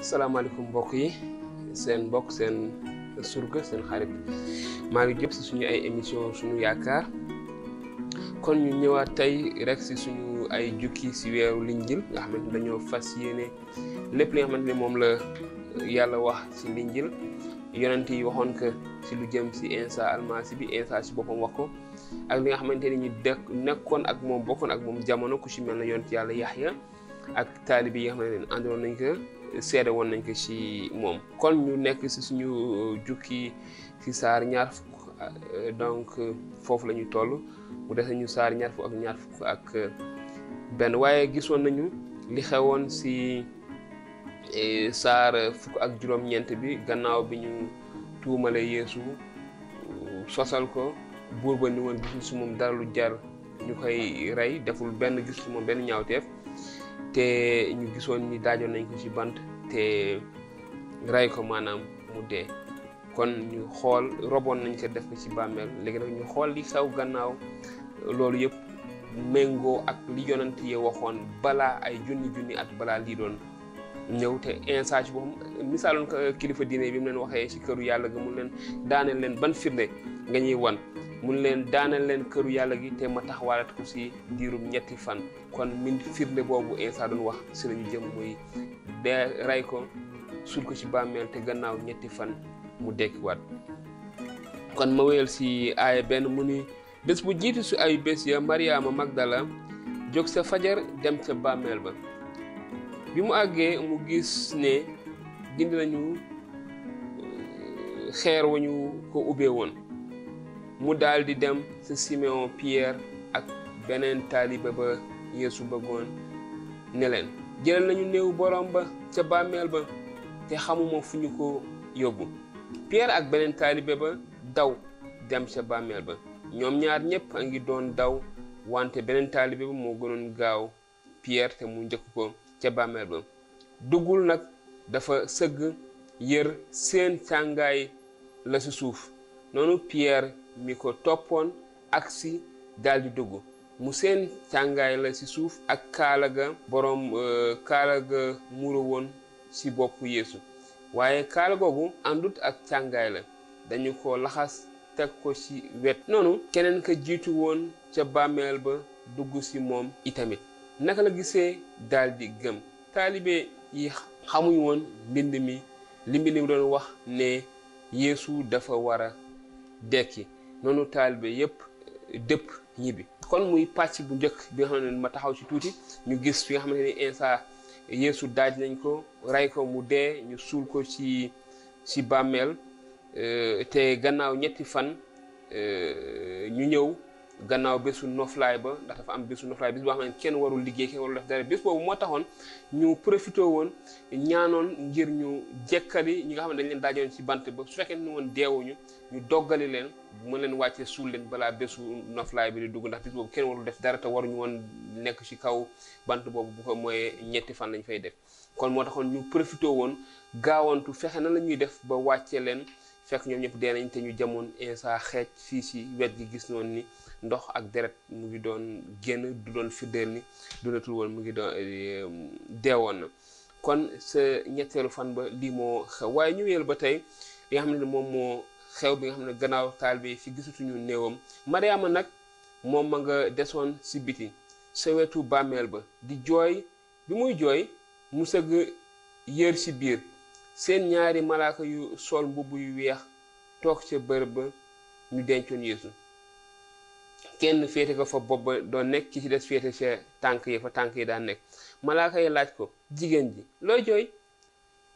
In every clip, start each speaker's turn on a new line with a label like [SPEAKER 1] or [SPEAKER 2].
[SPEAKER 1] salaamaaleykum mbokk yi seen mbokk seen surga seen xarit maa ngi jëm si suñu ay émission suñu yaakaar kon ñu ñëwaat tey rek si suñu ay jukki si weeru linjil nga xamante ne dañoo fas yéene lépp li nga xamante ne moom la yàlla wax si linjil yonent yi waxoon que si lu jëm si Insa almasi bi Insa si boppam wax ko ak li nga xamante ne ñu nekkoon ak moom bokkoon ak moom jamono ku si mel na yonent yàlla Yaxya ak taalibi yi nga xamante ne àndoon nañ ko seede woon nañ ko ci moom kon ñu nekk ci suñu jukki ci saar ñaar fukk donc foofu la ñu toll mu des ñu saar ñaar fukk ak benn waaye gisoon nañu li xewoon ci saar fukk ak juróom-ñeent bi gannaaw bi ñu tuumale Yeesu sosal ko buur ba ni woon gisul ci moom dara lu jar ñu koy rey deful benn gisul ci moom benn ñaawteef te ñu gisoon ni daajoon nañ ko ci bant te rey ko maanaam mu dee kon ñu xool roboon nañ ko def ko ci bàmmeel léegi nag ñu xool li xew gannaaw loolu yëpp méngoo ak li yonent yi waxoon balaa ay junni at balaa lii doon ñëw te Insa ci boppam misaaloon ko kilifa diine bi mu leen waxee ci këru yàlla gi mun leen daaneel leen ban firnde nga ñuy wan mun leen daaneel leen këru yàlla gi te ma taxawaalat ko ci diirum ñetti fan kon min firnde boobu Insa doon wax ci lañu jëm muy dee rey ko suul ko ci bàmmeel te gannaaw ñetti fan mu dekkiwaat kon ma wéyal ci aaya benn mu ni bés bu jiitu su ay bés ya Mariama Magdala jóg sa fajar dem ca bàmmeel ba bi mu àggee mu gis ne dindi nañu xeer wa ñu ko ubbee woon mu daal di dem sa Simeon Pierre ak beneen taalibe ba Yeesu bëggoon ne leen jëlal nañu néew borom ba ca bàmmeel ba te xamuma fu ñu ko yóbbu Pierre ak beneen taalibe ba daw dem ca bàmmeel ba ñoom ñaar ñëpp a ngi doon daw wante beneen taalibe ba moo gënoon gaaw Pierre te mu njëkk ko ca bàmmeel ba duggul nag dafa sëgg yër seen càngaay la ci suuf noonu Pierre mi ko toppoon agsi daldi dugg mu seen càngaay la ci suuf ak kaala ga muuro woon ci boppu Yeesu waaye kaala googu àndut ak càngaay la dañu ko laxas teg ko ci wet noonu keneen ka jiitu woon ca bàmmeel ba dugg ci moom itamit naka la gisee daldi gëm taalibe yi xamuñ woon mbind mi doon wax ne Yeesu dafa war a dekki noonu taalibe yépp dëpp ñibbi kon muy pàcc bu njëkk bi nga xam ne ma taxaw ci tuuti ñu gis fi nga xamante ni Insa Yeesu daaj nañ ko rey ko mu dee ñu suul ko ci bàmmeel te gannaaw ñetti fan ñu ñëw gannaaw bésu noflaay ba ndax dafa am bésu noflaay bis boo xam ne kenn warul liggéey kenn warul def dara bés boobu moo taxoon ñu profité woon ñaanoon ngir ñu jekkali ñi nga xam ne dañ leen daajoon ci bant ba su fekkee ni woon deewuñu ñu doggali leen mën leen wàccee suul leen balaa bésu noflaay bi di dugg ndax bis boobu kenn warul def dara te waruñu woon nekk ci kaw bant boobu bu ko mooy ñetti fan lañ fay def kon moo taxoon ñu profité woon gaawantu fexe na la ñuy def ba wàcce leen fekk ñoom ñëpp dee nañ te ñu jamoon Insa xeej fii ci wet gi gis noonu ni ndox ak deret mu ngi doon génn du doon fiddeel ni dunatul woon mu ngi doon deewoon na kon sa ñetteelu fan ba lii moo xew waaye ñu wéyal ba tey li nga xam ne moom moo xew bi nga xam ne gannaaw taal bi fi gisatuñu néewam Mariama nag moom ma nga desoon ci biti sa wetu bàmmeel ba di jooy bi muy jooy mu sëgg yër ci biir seen ñaari malaaka yu sol mbubb yu weex toog ca bërëb ba ñu dencoon Yeesu kenn féete ko fa bopp ba doon nekk ki ci des féete ca tànk yi daan nekk malaaka yi laaj ko jigéen ji looy jooy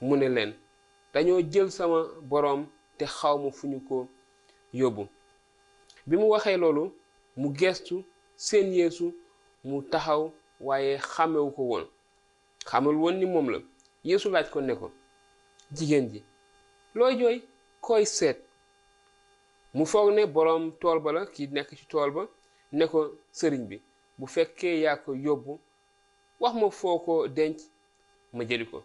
[SPEAKER 1] mu ne leen dañoo jël sama boroom te xawma fu ñu ko yóbbu bi mu waxee loolu mu gestu seen Yeesu mu taxaw waaye xàmmewu ko woon xamul woon ni moom la Yeesu laaj ko ne ko jigéen ji looy jooy koy seet mu foog ne boroom tool ba la ki nekk ci tool ba ne ko sëriñ bi bu fekkee yaa ko yóbbu wax ma foo ko denc ma jëli ko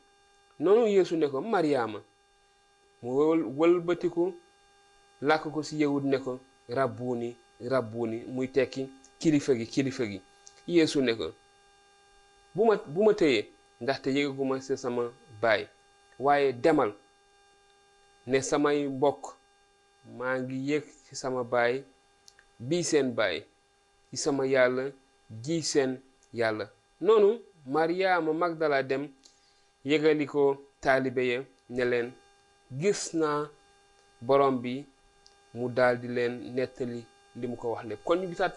[SPEAKER 1] noonu Yeesu ne ko Mariama mu wëlbatiku làkk ko ci yawut ne ko rabbuni muy tekki kilifa gi Yeesu ne ko bu ma tëyee ndaxte yëgaguma ci sama baay waaye demal ne samay mbokk maa ngi yëg ci sama baay bii seen baay, ci sama yàlla ji seen yàlla. noonu Maryaama Magdala dem yëgali ko taalibe ya ne leen gis naa borom bi, mu daldi leen nettali li mu ko wax lépp. kon ñu gisaat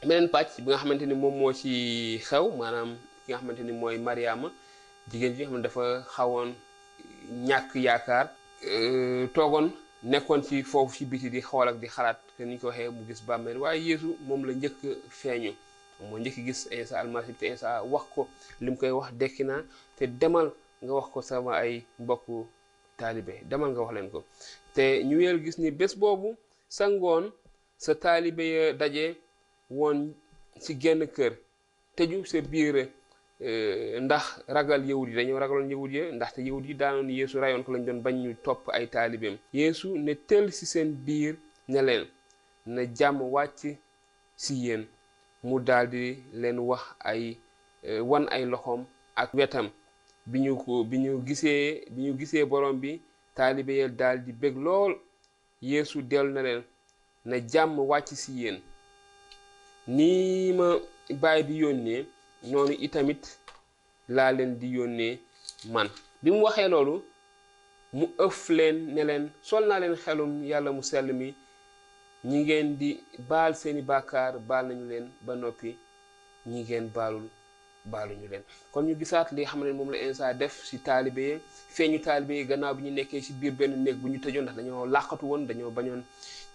[SPEAKER 1] beneen pàcc bi nga xamante ni moom moo ci xew, maanaam ki nga xamante ni mooy Maryaama, jigéen ji nga xam ne dafa xawoon ñàkk yaakaar, toogoon nekkoon ci foofu ci biti di xool ak di xalaat te ni ñu ko waxee mu gis bàmmeel. waaye Yeesu moom la njëkk feeñu, moo njëkk gis Iisaa almasi bi te Iisaa wax ko li mu koy wax, dekki naa te demal nga wax ko sama ay mbokku taalibe, demal nga wax leen ko. te ñu weel gis ni bés boobu sa ngoon sa taalibe ya daje woon ci genn kër tëju sa biir ndax ragal yawut yi, dañoo ragaloon yawut yi ndaxte yawut yi daanoon Yeesu rayoon ko lañ doon bañ ñu topp ay taalibeem. Yeesu ne tëll ci seen biir ne leen na jàmm wàcc ci yéen. mu daldi leen wax wan ay loxoom ak wetam. bi ñu gisee borom bi, taalibe ya daldi bég lool. Yeesu dellu na leen na jàmm wàcc ci yéen. nii ma baay bi yónnee noonu itamit laa leen di yónnee man. bi mu waxee loolu mu ëf leen ne leen sol naa leen xelum yàlla mu sell mi, ñi ngeen di baal seeni bàkkaar baal nañu leen ba noppi, ñi ngeen baaluñu leen. kon ñu gisaat li xam ne moom la Iisaa def ci taalibe yi, feeñu taalibe yi gannaaw bi ñu nekkee ci biir benn néeg bu ñu tëjoon ndax dañoo làqatu woon, dañoo bañoon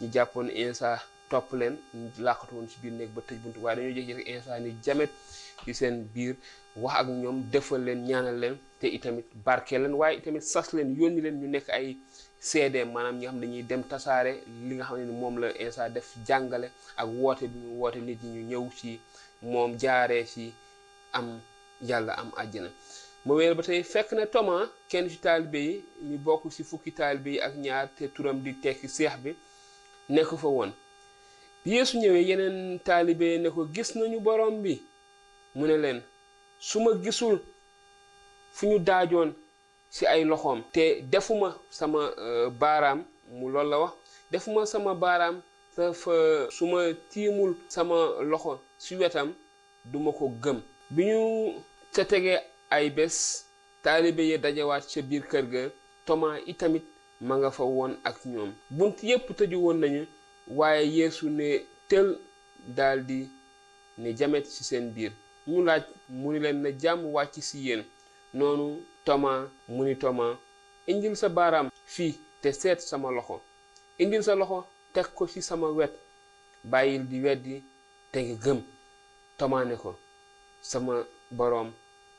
[SPEAKER 1] ñu jàppoon Iisaa topp leen, ñu làqatu woon ci biir néeg ba tëj buntu. waaye dañoo jékki-jékki Iisaa ni jamet ci seen biir, wax ak ñoom, defal leen, ñaanal leen te itamit barkeel leen, waaye itamit sas leen, yónni leen ñu nekk ay seede, maanaam ñi nga xam dañuy dem tasaare li nga xam ne moom la Iisaa def, jàngale ak woote bi mu woote nit ñi ñu ñëw ci moom, jaaree ci am yàlla, am àjjana. ma wéer ba tey fekk na Thomas, kenn ci taalibe yi ñu bokk ci fukki taalibe yi ak ñaar te turam di tekki seex bi, nekk fa woon. bi Yeesu ñëwee yeneen taalibe ne ko gis nañu borom bi. mu ne leen su ma gisul fu ñu daajoon ci ay loxoom te defuma sama baaraam, mu loolu la wax, defuma sama baaraam su ma tiimul sama loxo ci wetam duma ko gëm. bi ñu ca tegee ay bés, taalibe yi dajawaat ca biir kër ga. Thomas itamit ma nga fa woon ak ñoom. bunt yépp tëju woon nañu, waaye Yeesu ne tël daldi ne jamet ci seen biir. ñu laaj, mu ni leen na jàmm wàcc ci yéen. noonu Thomas mu ni Thomas, indil sa baaraam fii te seet sama loxo, indil sa loxo teg ko ci sama wet, bàyyil di weddi te nga gëm. Thomas ne ko sama boroom,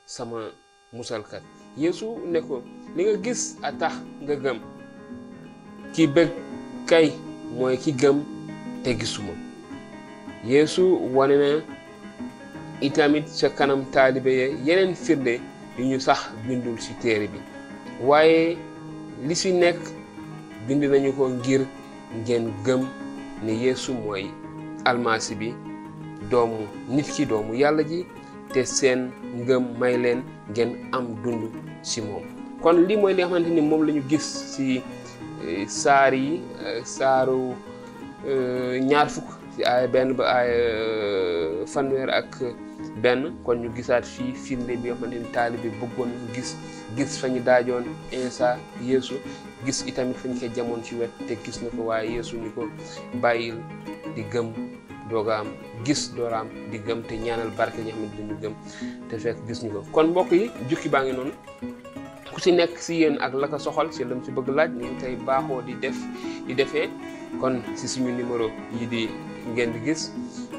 [SPEAKER 1] sama musalkat. Yeesu ne ko li nga gis a tax nga gëm, ki bëgg kay mooy ki gëm te gisuma. Yeesu wane na itamit ca kanam taalibe ya yeneen firnde yu ñu sax bindul ci téere bi, waaye li ci nekk bind nañu ko ngir ngeen gëm ne Yeesu mooy almasi bi, doomu nit ki, doomu yàlla ji, te seen ngëm may leen ngeen am dund ci moom. kon lii mooy li nga xamante ni moom la ñu gis ci saar yi, saaru ñaar fukk ci aaya 1 ba aaya fanweer ak 1. kon ñu gisaat fii firnde bi nga xamante ni taalibe bëggoon gis fa ñu daajoon Iisaa, Yeesu, gis itamit fa ñu ko jamoon ci wet te gis na ko, waaye Yeesu ni ko bàyyil di gëm doogaam, gis dooraam di gëm te ñaanal barke ñi nga xamante dañu gëm te fekk gis ñu ko. kon mbokk yi, jukki baa ngi noonu. ku ci nekk ci yéen ak la ko soxal ci lam ci bëgg laaj, ñu ngi koy baaxoo di defee. kon ci suñu numéro yi di ngeen di gis,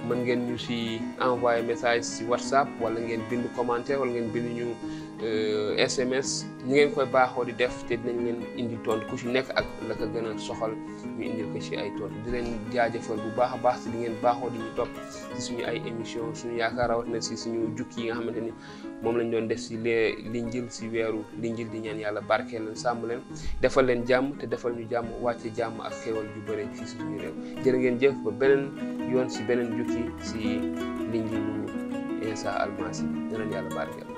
[SPEAKER 1] mën ngeen ñu ci envoyer message ci WhatsApp, wala ngeen bind commentaire, wala ngeen bind ñu SMS. ñu ngeen koy baaxoo di def te dinañ leen indi tontu ku ci nekk ak la ko gën a soxal ñu indil ko ci ay tontu. di leen jaajëfal bu baax a baax ci di ngeen baaxoo di ñu topp ci suñu ay émission, suñu yaakaar rawatina ci suñu jukki yi nga xamante ni moom lañ doon def ci Linjil, ci weeru Linjil, di ñaan yàlla barkeel leen, sàmm leen, defal leen jàmm te defal ñu jàmm, wàcce jàmm ak xéewal ju bëre fii ci suñu réew. jërë ngeen jëf ba beneen yoon ci beneen jukki ci Linjilu Iisaa almasi bi. yàlla barkeel.